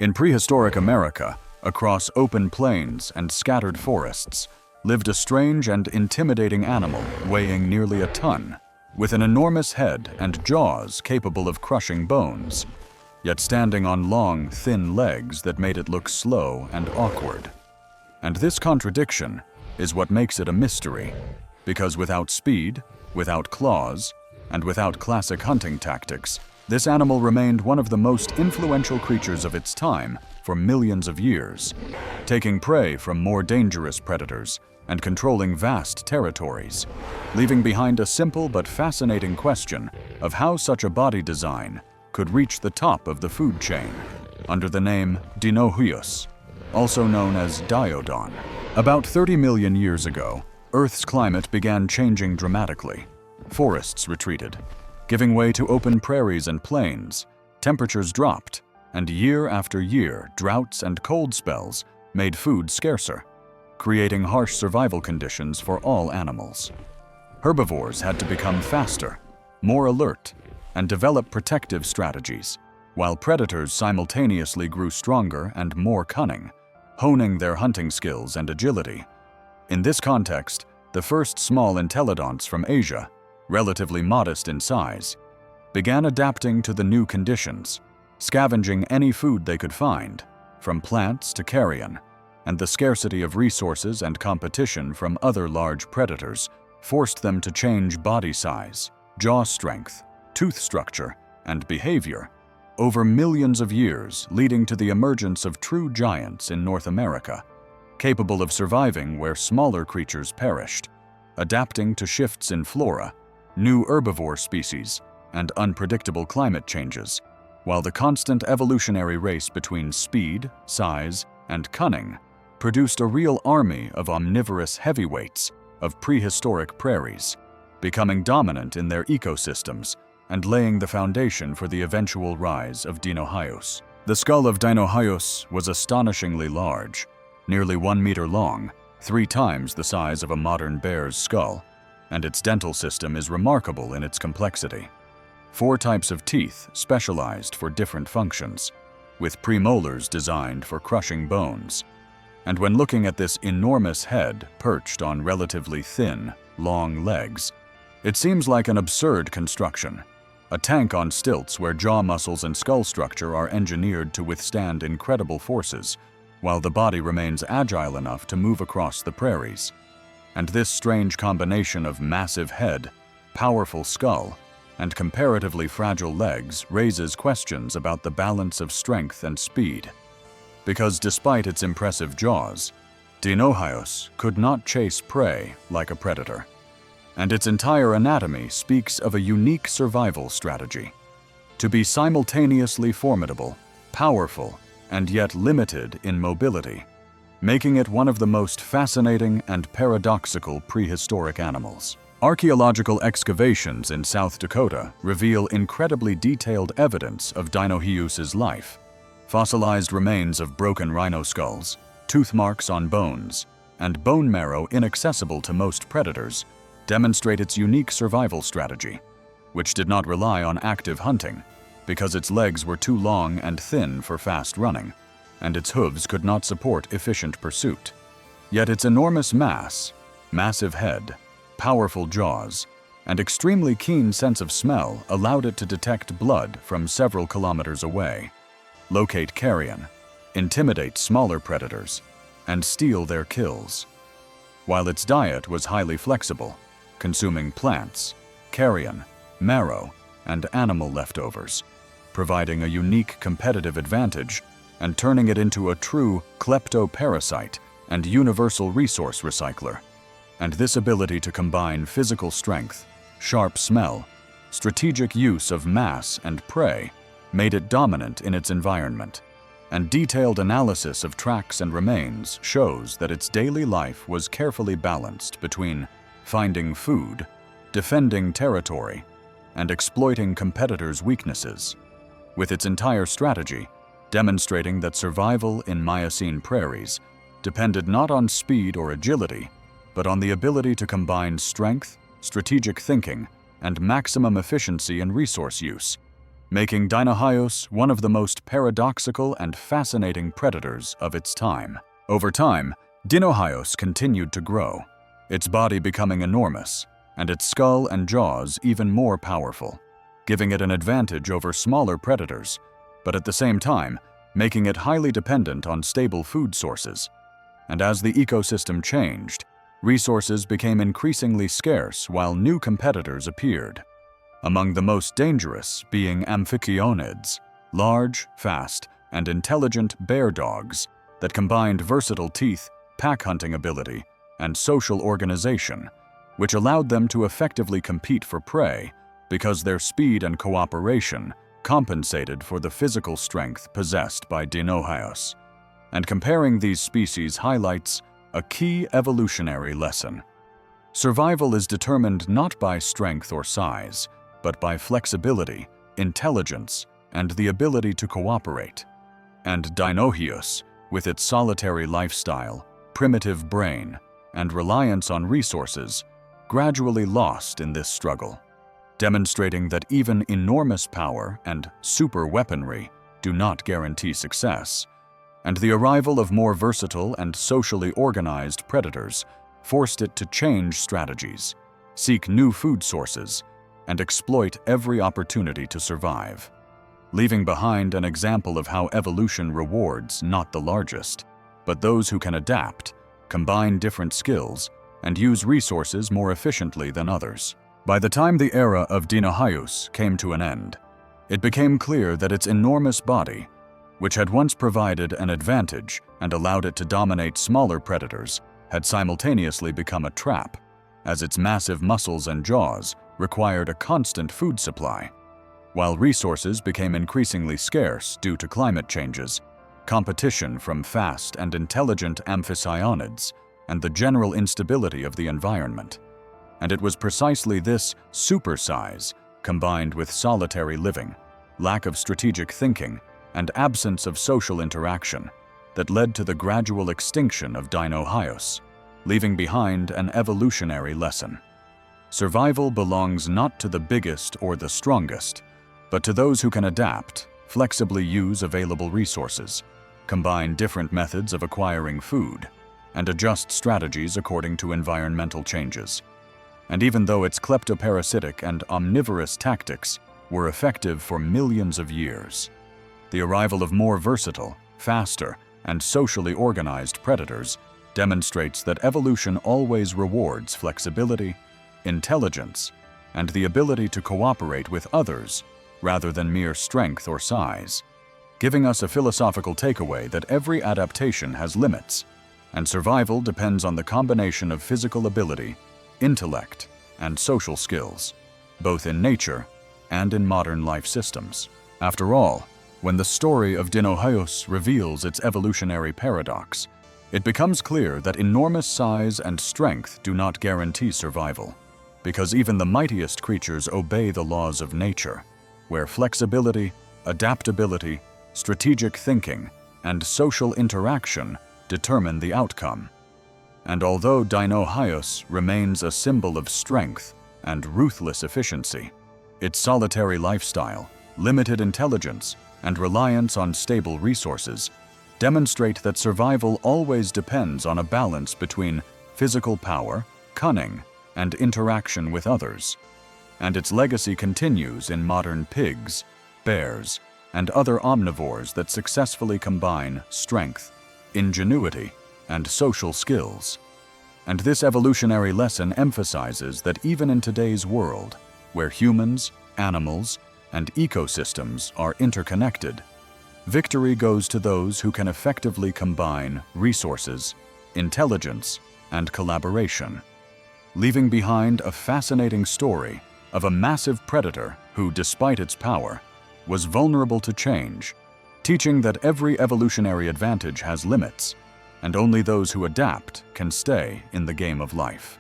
In prehistoric America, across open plains and scattered forests, lived a strange and intimidating animal weighing nearly a ton, with an enormous head and jaws capable of crushing bones, yet standing on long, thin legs that made it look slow and awkward. And this contradiction is what makes it a mystery, because without speed, without claws, and without classic hunting tactics, this animal remained one of the most influential creatures of its time for millions of years, taking prey from more dangerous predators and controlling vast territories, leaving behind a simple but fascinating question of how such a body design could reach the top of the food chain under the name Dinohyus, also known as Daeodon. About 30 million years ago, Earth's climate began changing dramatically. Forests retreated, giving way to open prairies and plains. Temperatures dropped, and year after year, droughts and cold spells made food scarcer, creating harsh survival conditions for all animals. Herbivores had to become faster, more alert, and develop protective strategies, while predators simultaneously grew stronger and more cunning, honing their hunting skills and agility. In this context, the first small entelodonts from Asia, relatively modest in size, began adapting to the new conditions, scavenging any food they could find, from plants to carrion, and the scarcity of resources and competition from other large predators forced them to change body size, jaw strength, tooth structure, and behavior over millions of years, leading to the emergence of true giants in North America, capable of surviving where smaller creatures perished, adapting to shifts in flora, new herbivore species, and unpredictable climate changes, while the constant evolutionary race between speed, size, and cunning produced a real army of omnivorous heavyweights of prehistoric prairies, becoming dominant in their ecosystems and laying the foundation for the eventual rise of Dinohyus. The skull of Dinohyus was astonishingly large, nearly 1 meter long, 3 times the size of a modern bear's skull, and its dental system is remarkable in its complexity. 4 types of teeth specialized for different functions, with premolars designed for crushing bones. And when looking at this enormous head perched on relatively thin, long legs, it seems like an absurd construction, a tank on stilts where jaw muscles and skull structure are engineered to withstand incredible forces, while the body remains agile enough to move across the prairies. And this strange combination of massive head, powerful skull, and comparatively fragile legs raises questions about the balance of strength and speed. Because despite its impressive jaws, Dinohyus could not chase prey like a predator, and its entire anatomy speaks of a unique survival strategy: to be simultaneously formidable, powerful, and yet limited in mobility, making it one of the most fascinating and paradoxical prehistoric animals. Archaeological excavations in South Dakota reveal incredibly detailed evidence of Dinohyus's life. Fossilized remains of broken rhino skulls, tooth marks on bones, and bone marrow inaccessible to most predators demonstrate its unique survival strategy, which did not rely on active hunting because its legs were too long and thin for fast running, and its hooves could not support efficient pursuit. Yet its enormous mass, massive head, powerful jaws, and extremely keen sense of smell allowed it to detect blood from several kilometers away, locate carrion, intimidate smaller predators, and steal their kills. While its diet was highly flexible, consuming plants, carrion, marrow, and animal leftovers, providing a unique competitive advantage and turning it into a true kleptoparasite and universal resource recycler. And this ability to combine physical strength, sharp smell, strategic use of mass and prey made it dominant in its environment. And detailed analysis of tracks and remains shows that its daily life was carefully balanced between finding food, defending territory, and exploiting competitors' weaknesses, with its entire strategy demonstrating that survival in Miocene prairies depended not on speed or agility, but on the ability to combine strength, strategic thinking, and maximum efficiency in resource use, making Dinohyus one of the most paradoxical and fascinating predators of its time. Over time, Dinohyus continued to grow, its body becoming enormous, and its skull and jaws even more powerful, giving it an advantage over smaller predators, but at the same time, making it highly dependent on stable food sources. And as the ecosystem changed, resources became increasingly scarce while new competitors appeared. Among the most dangerous being amphichionids, large, fast, and intelligent bear dogs that combined versatile teeth, pack hunting ability, and social organization, which allowed them to effectively compete for prey because their speed and cooperation compensated for the physical strength possessed by Dinohyus. And comparing these species highlights a key evolutionary lesson. Survival is determined not by strength or size, but by flexibility, intelligence, and the ability to cooperate. And Dinohyus, with its solitary lifestyle, primitive brain, and reliance on resources, gradually lost in this struggle, demonstrating that even enormous power and super weaponry do not guarantee success. And the arrival of more versatile and socially organized predators forced it to change strategies, seek new food sources, and exploit every opportunity to survive, leaving behind an example of how evolution rewards not the largest, but those who can adapt, combine different skills, and use resources more efficiently than others. By the time the era of Dinohyus came to an end, it became clear that its enormous body, which had once provided an advantage and allowed it to dominate smaller predators, had simultaneously become a trap, as its massive muscles and jaws required a constant food supply. While resources became increasingly scarce due to climate changes, competition from fast and intelligent amphichionids, and the general instability of the environment. And it was precisely this supersize, combined with solitary living, lack of strategic thinking, and absence of social interaction, that led to the gradual extinction of Dinohyus, leaving behind an evolutionary lesson. Survival belongs not to the biggest or the strongest, but to those who can adapt, flexibly use available resources, combine different methods of acquiring food, and adjust strategies according to environmental changes. And even though its kleptoparasitic and omnivorous tactics were effective for millions of years, the arrival of more versatile, faster, and socially organized predators demonstrates that evolution always rewards flexibility, intelligence, and the ability to cooperate with others rather than mere strength or size, giving us a philosophical takeaway that every adaptation has limits, and survival depends on the combination of physical ability, intellect, and social skills, both in nature and in modern life systems. After all, when the story of Dinohyus reveals its evolutionary paradox, it becomes clear that enormous size and strength do not guarantee survival, because even the mightiest creatures obey the laws of nature, where flexibility, adaptability, strategic thinking, and social interaction determine the outcome. And although Dinohyus remains a symbol of strength and ruthless efficiency, its solitary lifestyle, limited intelligence, and reliance on stable resources demonstrate that survival always depends on a balance between physical power, cunning, and interaction with others. And its legacy continues in modern pigs, bears, and other omnivores that successfully combine strength, ingenuity, and social skills. And this evolutionary lesson emphasizes that even in today's world, where humans, animals, and ecosystems are interconnected, victory goes to those who can effectively combine resources, intelligence, and collaboration, leaving behind a fascinating story of a massive predator who, despite its power, was vulnerable to change, teaching that every evolutionary advantage has limits, and only those who adapt can stay in the game of life.